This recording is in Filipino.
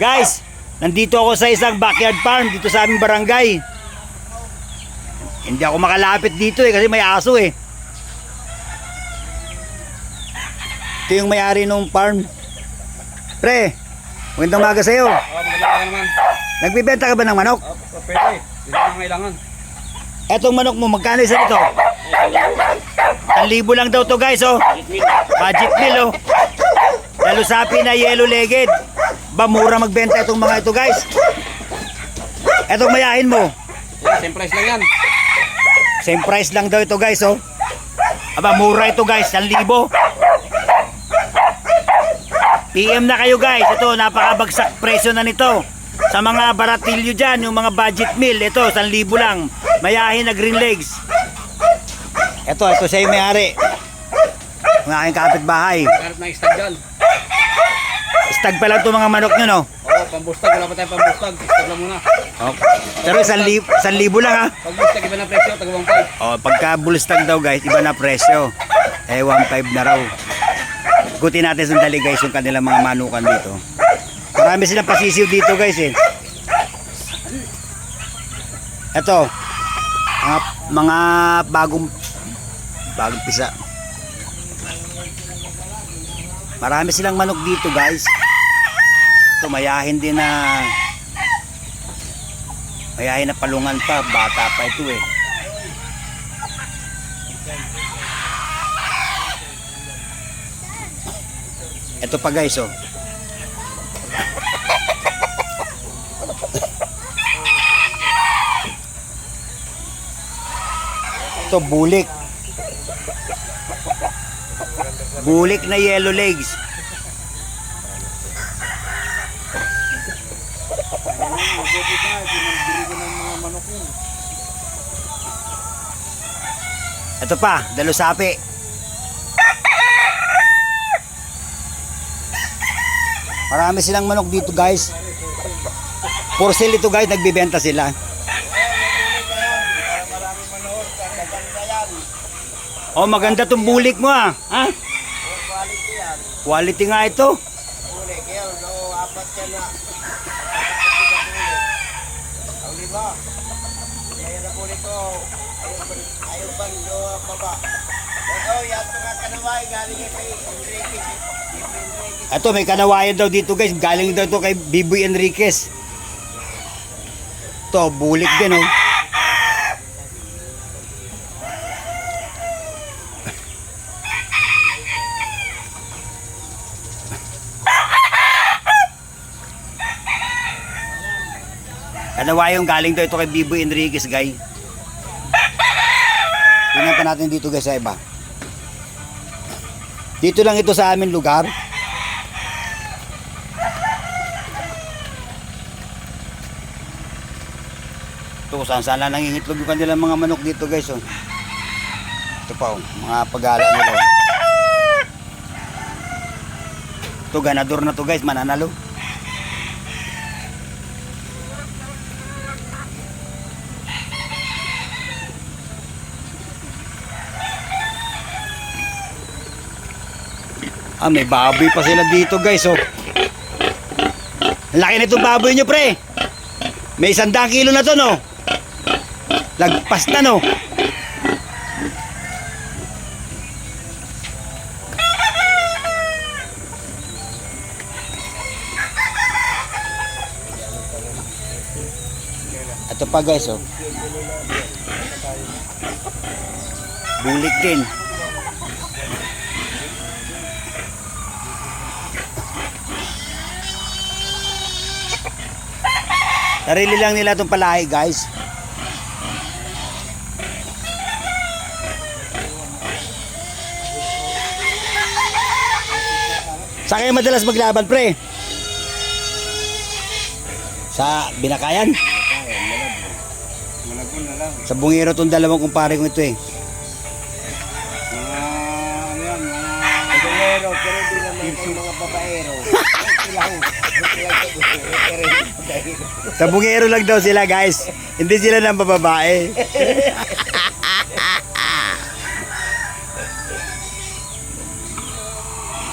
Guys, nandito ako sa isang backyard farm dito sa aming barangay. Hindi ako makalapit dito kasi may aso eh. Ito yung may-ari ng farm. Pre, magandang umaga sa'yo. Magandang naman. Nagbibenta ka ba ng manok? Pwede. Hindi naman kailangan. Etong manok mo, magkano isa nito? 1,000 lang daw to guys oh. Budget meal oh. Lalo sapi na yellow legged. Ba mura magbenta itong mga ito guys. Etong mayahin mo. Yan, same price lang yan. Same price lang daw ito guys oh. Aba mura ito guys, 1,000. PM na kayo guys. Ito napakabagsak presyo na nito. Sa mga baratilyo dyan, yung mga budget meal, ito 1,000 lang. Mayahin na green legs. Ito siya yung may-ari. Ang aking kapitbahay. Karap na istag dyan. Stag pa lang itong mga manok nyo no? Oo, pambustag. Wala pa tayong pambustag. Istag lang muna. Okay. Pero 1,000 lang ha. Pagbustag, iba na presyo. Tagawang 5. Pagka bulstag daw guys, iba na presyo. 1,500 na raw. Gutin natin sandali guys yung kanilang mga manukan dito. Marami silang pasisiw dito guys eh. Ito, mga bagong pisa. Marami silang manok dito guys. Ito mayahin din na palungan pa, bata pa ito eh. Ito pa guys oh. Ito bulik. Bulik na yellow legs. Ito pa, dalo sapi. Marami silang manok dito guys. For sale ito guys, nagbibenta sila. Oh, maganda tong bulik mo ah. Ha? Quality nga ito. Bulik, yun. No, apat ka na. Ang lima. Ngayon na bulik ko. Ayaw ba nyo baba? Oh, yato ka kanaway. Galing kay Enriquez. Ito, may kanawayan daw dito guys. Galing daw to kay Biboy Enriquez. Ito, bulik din oh. Kanawayong galing daw ito kay Biboy Enriquez guys. Tingnan pa natin dito guys sa iba. Dito lang ito sa amin lugar. Ito saan lang nangingitlog yung kanilang mga manok dito guys oh. Ito pa oh, mga pagala nila oh. Ito ganador na to guys, mananalo. May baboy pa sila dito guys oh. Laki na itong baboy nyo pre. May 100 kilo na to no. Lagpas na no. Ito pa guys oh. Bulik din. Sarili lang nila itong palahi guys. Saan kayo madalas maglaban pre? Sa Binakayan? Malagun na lang. Sa Bungero itong dalawang kumpare kong ito eh. Ano yan? Pero di naman yung mga babaero. Sa Bungero lang daw sila guys. Hindi sila nang bababae.